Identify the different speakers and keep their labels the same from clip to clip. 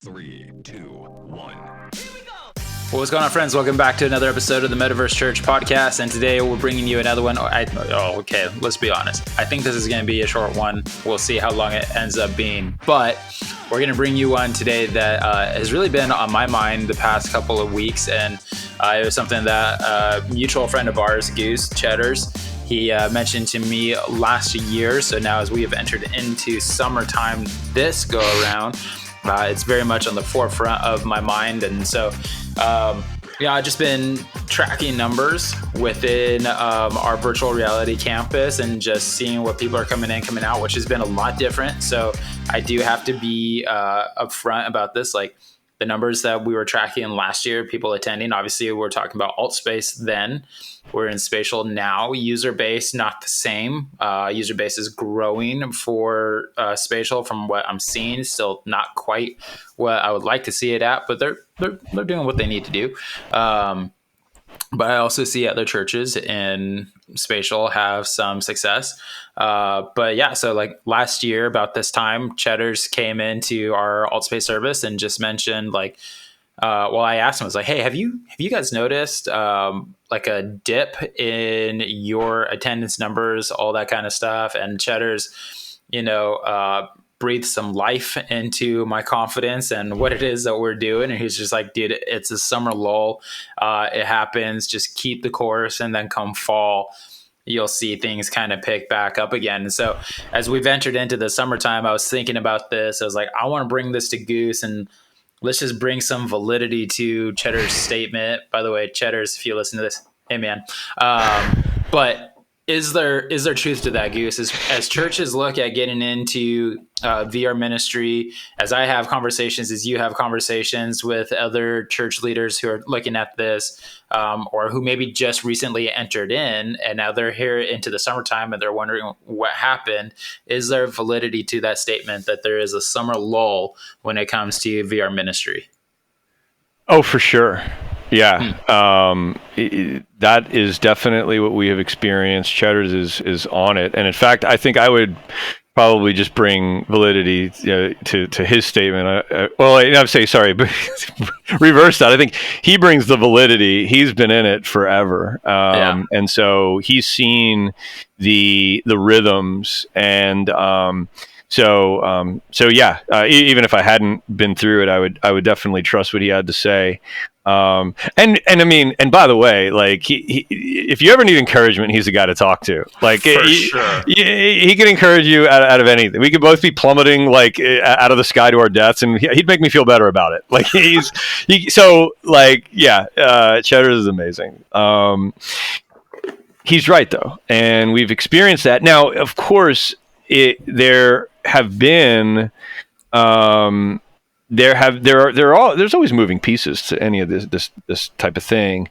Speaker 1: 3, 2, 1.
Speaker 2: Well, what's going on, friends? Welcome back to another episode of the Metaverse Church podcast. And today we're bringing you another one. Okay, let's be honest. I think this is going to be a short one. We'll see how long it ends up being. But we're going to bring you one today that has really been on my mind the past couple of weeks. And it was something that a mutual friend of ours, Goose Cheddars, he mentioned to me last year. So now as we have entered into summertime this go around, it's very much on the forefront of my mind. And so, I've just been tracking numbers within our virtual reality campus and just seeing what people are coming in, coming out, which has been a lot different. So I do have to be upfront about this. Like the numbers that we were tracking last year, people attending, obviously we're talking about alt space then. We're in spatial now. User base, not the same. User base is growing for spatial from what I'm seeing. Still not quite what I would like to see it at, but they're doing what they need to do. But I also see other churches in spatial have some success. But yeah, so like last year about this time, Cheddars came into our alt space service and just mentioned like, I asked him, I was like, hey, have you guys noticed like a dip in your attendance numbers, all that kind of stuff? And Cheddars, breathed some life into my confidence and what it is that we're doing. And he's just like, dude, it's a summer lull. It happens. Just keep the course. And then come fall, you'll see things kind of pick back up again. And so as we've entered into the summertime, I was thinking about this. I was like, I want to bring this to Goose and let's just bring some validity to Cheddar's statement. By the way, Cheddars, if you listen to this, hey man. But is there truth to that, Goose? As churches look at getting into VR ministry, as I have conversations, as you have conversations with other church leaders who are looking at this, or who maybe just recently entered in and now they're here into the summertime and they're wondering what happened, is there validity to that statement that there is a summer lull when it comes to VR ministry?
Speaker 3: Oh, for sure. Yeah. That is definitely what we have experienced. Cheddars is on it. And in fact, I think I would probably just bring validity to his statement. I'd say, sorry, but reverse that. I think he brings the validity. He's been in it forever. And so he's seen the rhythms and, even if I hadn't been through it, I would definitely trust what he had to say. And by the way, like he if you ever need encouragement, he's the guy to talk to. Like
Speaker 2: sure.
Speaker 3: He can encourage you out of anything. We could both be plummeting like out of the sky to our deaths, and he'd make me feel better about it. Like Cheddars is amazing. He's right though, and we've experienced that. Now, of course, there have been. There's always moving pieces to any of this type of thing,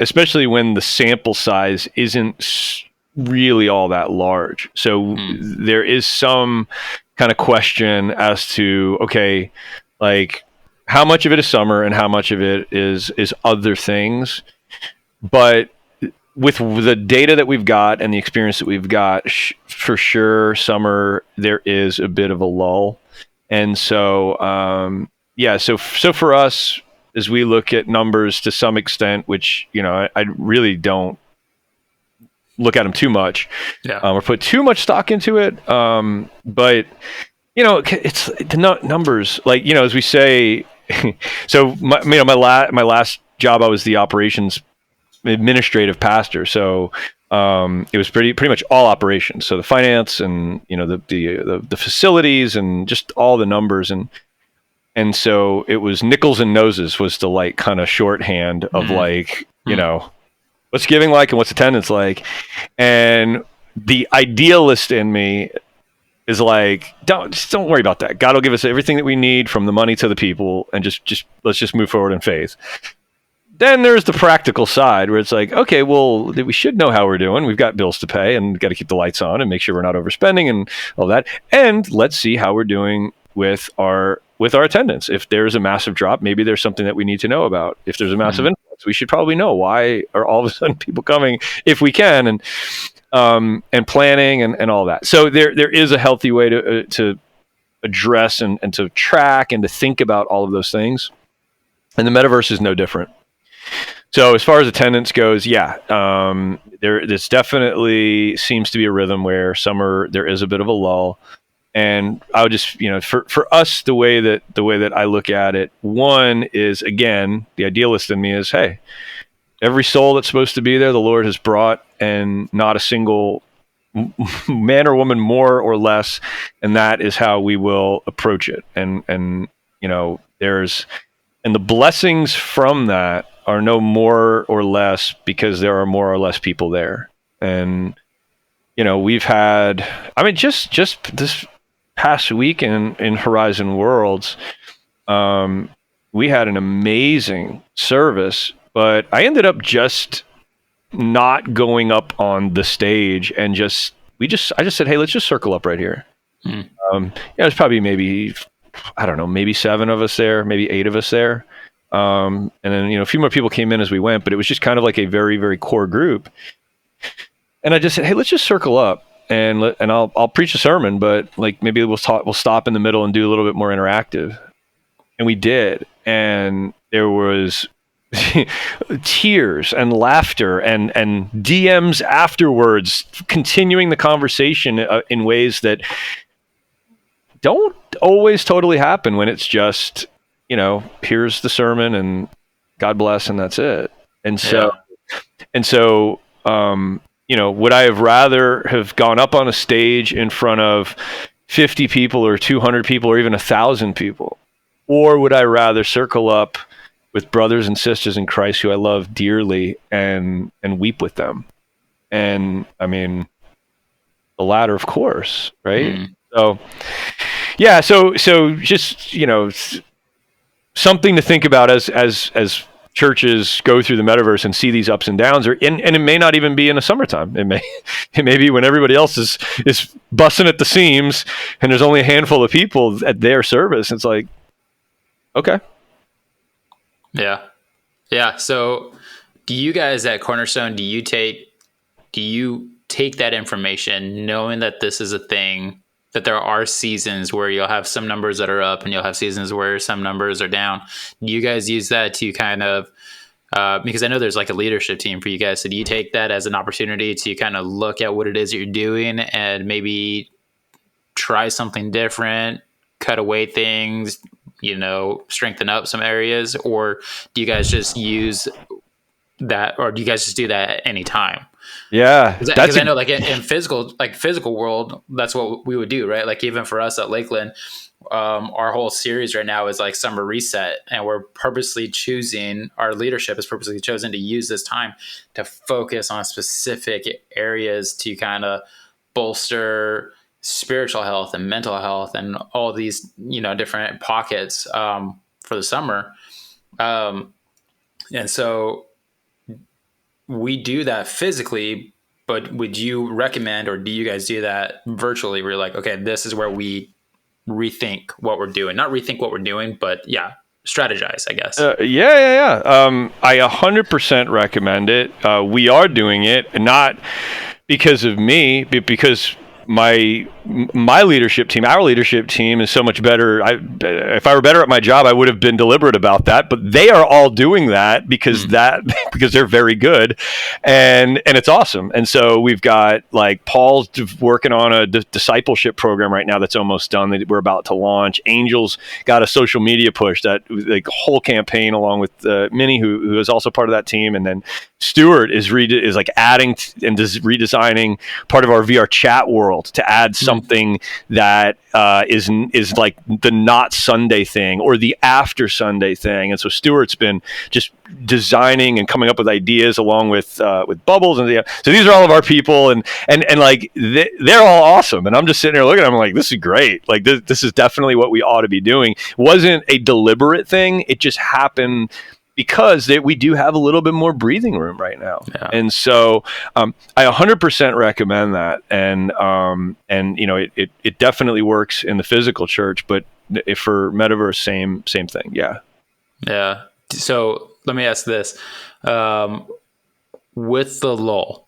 Speaker 3: especially when the sample size isn't really all that large. So there is some kind of question as to, okay, like how much of it is summer and how much of it is other things. But with the data that we've got and the experience that we've got, for sure, summer, there is a bit of a lull. And so, so for us, as we look at numbers to some extent, which, I really don't look at them too much or put too much stock into it. But, it's the numbers, like, as we say, so my last job, I was the operations administrative pastor. So it was pretty much all operations. So the finance and the facilities and just all the numbers and so it was nickels and noses was the like kind of shorthand of like what's giving like and what's attendance like. And the idealist in me is like, don't worry about that. God will give us everything that we need from the money to the people, and just let's just move forward in faith. Then there's the practical side where it's like, okay, well, we should know how we're doing. We've got bills to pay and got to keep the lights on and make sure we're not overspending and all that. And let's see how we're doing with our attendance. If there's a massive drop, maybe there's something that we need to know about. If there's a massive influx, we should probably know why are all of a sudden people coming if we can, and planning and all that. So there is a healthy way to address and to track and to think about all of those things. And the metaverse is no different. So as far as attendance goes, there's definitely seems to be a rhythm where there is a bit of a lull. And I would just, for us, the way that I look at it, one is, again, the idealist in me is, hey, every soul that's supposed to be there, the Lord has brought, and not a single man or woman more or less, and that is how we will approach it. And the blessings from that are no more or less because there are more or less people there. And we've had, just this past week in Horizon Worlds, we had an amazing service, but I ended up just not going up on the stage and I just said, hey, let's just circle up right here. There's probably maybe 7 of us there, maybe 8 of us there. And then, a few more people came in as we went, but it was just kind of like a very, very core group. And I just said, hey, let's just circle up and I'll preach a sermon, but like maybe we'll stop in the middle and do a little bit more interactive. And we did. And there was tears and laughter and DMs afterwards, continuing the conversation in ways that don't always totally happen when it's just, here's the sermon and God bless, and that's it. And so, would I have rather have gone up on a stage in front of 50 people or 200 people or even 1,000 people? Or would I rather circle up with brothers and sisters in Christ who I love dearly and weep with them? And the latter, of course, right? So just, something to think about as churches go through the metaverse and see these ups and downs, and it may not even be in the summertime. It may be when everybody else is busting at the seams and there's only a handful of people at their service. It's like, okay.
Speaker 2: Yeah. So do you guys at Cornerstone, do you take that information knowing that this is a thing, that there are seasons where you'll have some numbers that are up and you'll have seasons where some numbers are down? Do you guys use that to kind of, because I know there's like a leadership team for you guys. So do you take that as an opportunity to kind of look at what it is you're doing and maybe try something different, cut away things, strengthen up some areas? Or do you guys just use that, or do you guys just do that at any time?
Speaker 3: Yeah,
Speaker 2: because I know, like in physical world, that's what we would do, right? Like even for us at Lakeland, our whole series right now is like summer reset, and our leadership has purposely chosen to use this time to focus on specific areas to kind of bolster spiritual health and mental health and all these different pockets for the summer, and so we do that physically. But would you recommend, or do you guys do that virtually, where you're like, okay, this is where we rethink what we're doing, not rethink what we're doing, but strategize, I guess.
Speaker 3: Yeah. I 100% recommend it. We are doing it, not because of me, but because my leadership team, our leadership team, is so much better. If I were better at my job, I would have been deliberate about that. But they are all doing that because they're very good, and it's awesome. And so we've got like Paul's working on a discipleship program right now that's almost done, that we're about to launch. Angel's got a social media push, that like whole campaign, along with Minnie, who is also part of that team, and then Stuart is like adding and redesigning part of our VR chat world to add something that is like the not Sunday thing or the after Sunday thing. And so Stuart's been just designing and coming up with ideas along with Bubbles, and so these are all of our people, and like they're all awesome. And I'm just sitting there looking at them like, this is great. Like this is definitely what we ought to be doing. It wasn't a deliberate thing. It just happened because we do have a little bit more breathing room right now. Yeah. And so I 100% recommend that. And it definitely works in the physical church, but for Metaverse, same thing. Yeah.
Speaker 2: Yeah. So let me ask this. With the lull,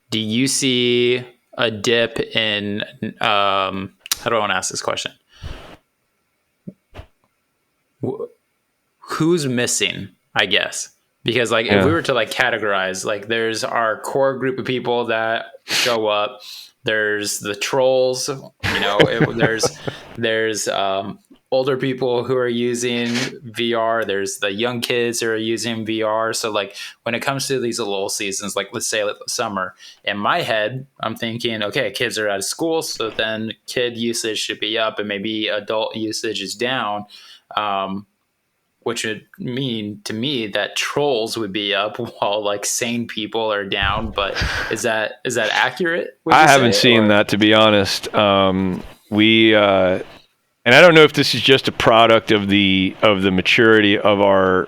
Speaker 2: do you see a dip in, how do I want to ask this question? who's missing, I guess. Because like if we
Speaker 3: Yeah.
Speaker 2: were to like categorize, like there's our core group of people that show up. There's the trolls, there's older people who are using VR. There's the young kids who are using VR. So like when it comes to these lull seasons, like let's say like summer, in my head, I'm thinking, okay, kids are out of school, so then kid usage should be up and maybe adult usage is down. Which would mean to me that trolls would be up while like sane people are down. But is that accurate?
Speaker 3: I haven't seen that, to be honest. We and I don't know if this is just a product of the maturity of our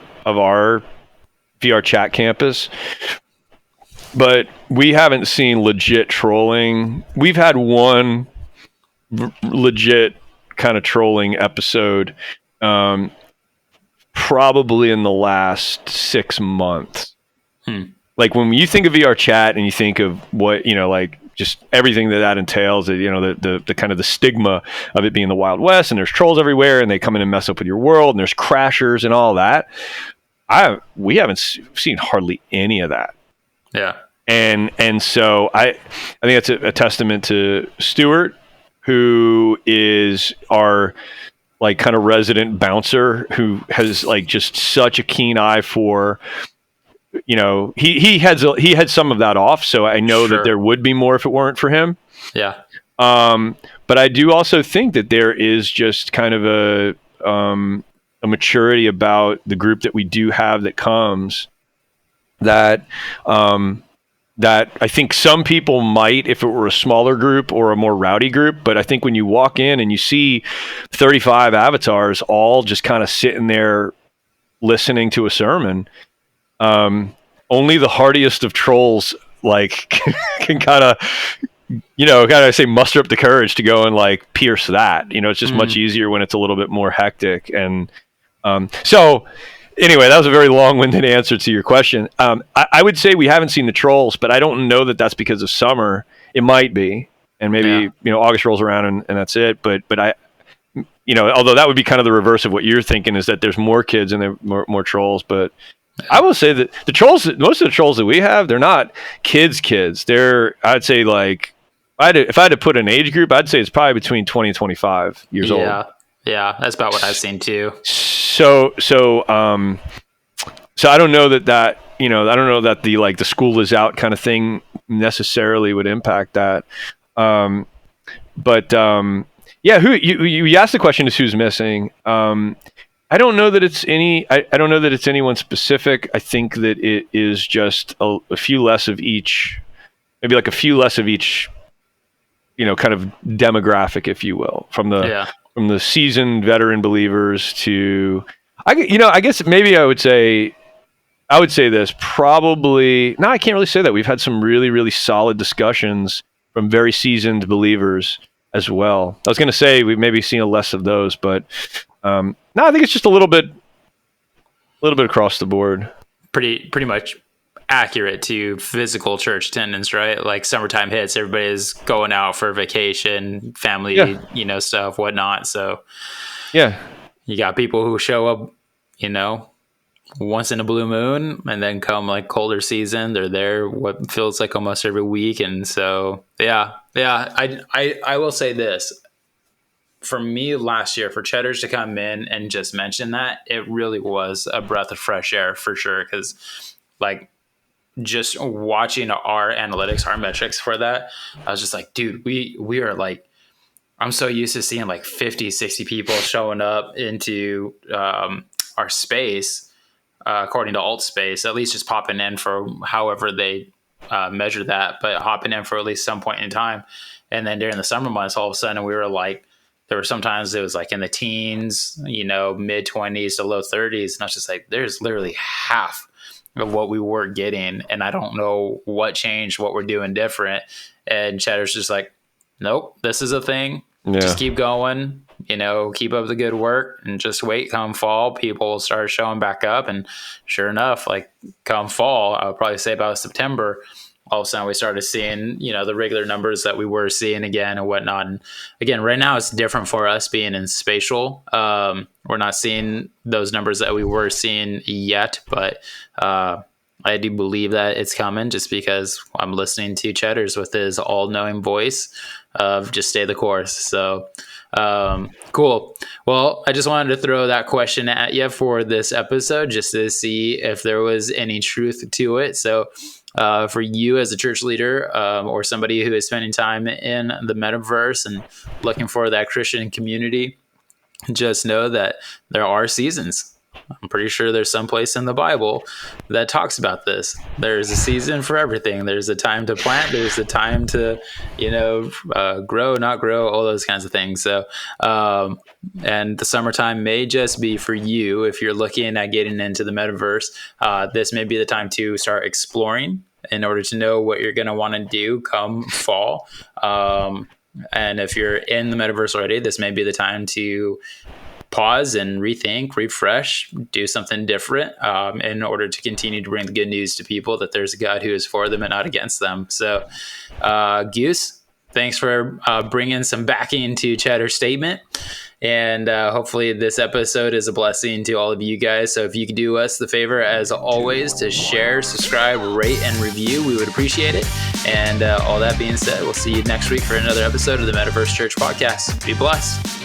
Speaker 3: VR chat campus, but we haven't seen legit trolling. We've had one legit kind of trolling episode. Probably in the last 6 months. Like when you think of VR chat and you think of what, like just everything that entails, the kind of the stigma of it being the Wild West, and there's trolls everywhere and they come in and mess up with your world, and there's crashers and all that. We haven't seen hardly any of that.
Speaker 2: Yeah.
Speaker 3: And so I think that's a testament to Stuart, who is our like kind of resident bouncer, who has like just such a keen eye for, he had some of that off. So I know that there would be more if it weren't for him.
Speaker 2: Yeah.
Speaker 3: But I do also think that there is just kind of a maturity about the group that we do have that comes that I think some people might if it were a smaller group or a more rowdy group. But I think when you walk in and you see 35 avatars all just kind of sitting there listening to a sermon, only the hardiest of trolls like can kind of, say muster up the courage to go and like pierce that. It's just much easier when it's a little bit more hectic. And so anyway, that was a very long-winded answer to your question. I would say we haven't seen the trolls, but I don't know that that's because of summer. It might be, and maybe August rolls around and that's it. But I, although that would be kind of the reverse of what you're thinking, is that there's more kids and there are more trolls. But I will say that the trolls, most of the trolls that we have, they're not kids. They're, I'd say, like, if I had to put an age group, I'd say it's probably between 20 and 25 years old.
Speaker 2: Yeah, that's about what I've seen too.
Speaker 3: So I don't know that I don't know that the school is out kind of thing necessarily would impact that. Yeah, who you asked the question is who's missing. I don't know that it's I don't know that it's anyone specific. I think that it is just a few less of each, maybe like a few less of each, kind of demographic, if you will, from the seasoned veteran believers to, I guess maybe I would say this probably. No, I can't really say that. We've had some really, really solid discussions from very seasoned believers as well. I was going to say we've maybe seen a less of those, but no, I think it's just a little bit across the board.
Speaker 2: Pretty much accurate to physical church attendance, right? Like summertime hits, everybody's going out for vacation, family, stuff, whatnot. So
Speaker 3: yeah,
Speaker 2: you got people who show up, once in a blue moon, and then come like colder season, they're there what feels like almost every week. And so yeah, I will say this. For me last year, for Cheddars to come in and just mention that, it really was a breath of fresh air for sure. Because like just watching our analytics, our metrics for that, I was just like, dude, we are like, I'm so used to seeing like 50, 60 people showing up into our space, according to alt space, at least just popping in for however they measure that, but hopping in for at least some point in time. And then during the summer months, all of a sudden we were like, there were sometimes it was like in the teens, mid 20s to low 30s. And I was just like, there's literally half of what we were getting. And I don't know what changed, what we're doing different. And Cheddar's just like, nope, this is a thing. Yeah. Just keep going, keep up the good work and just wait. Come fall, people will start showing back up. And sure enough, like come fall, I would probably say about September, all of a sudden we started seeing, the regular numbers that we were seeing again and whatnot. And again, right now it's different for us being in spatial. We're not seeing those numbers that we were seeing yet, but I do believe that it's coming just because I'm listening to Cheddars with his all-knowing voice of just stay the course. So cool. Well, I just wanted to throw that question at you for this episode just to see if there was any truth to it. So for you as a church leader or somebody who is spending time in the metaverse and looking for that Christian community, just know that there are seasons. I'm pretty sure there's some place in the Bible that talks about this. There's a season for everything. There's a time to plant. There's a time to, grow, not grow, all those kinds of things. So, and the summertime may just be for you. If you're looking at getting into the metaverse, this may be the time to start exploring in order to know what you're going to want to do come fall. And if you're in the metaverse already, this may be the time to pause and rethink, refresh, do something different in order to continue to bring the good news to people that there's a God who is for them and not against them. So, Goose, thanks for bringing some backing to Cheddar's statement. And hopefully this episode is a blessing to all of you guys. So if you could do us the favor, as always, to share, subscribe, rate, and review, we would appreciate it. And all that being said, we'll see you next week for another episode of the Metaverse Church Podcast. Be blessed.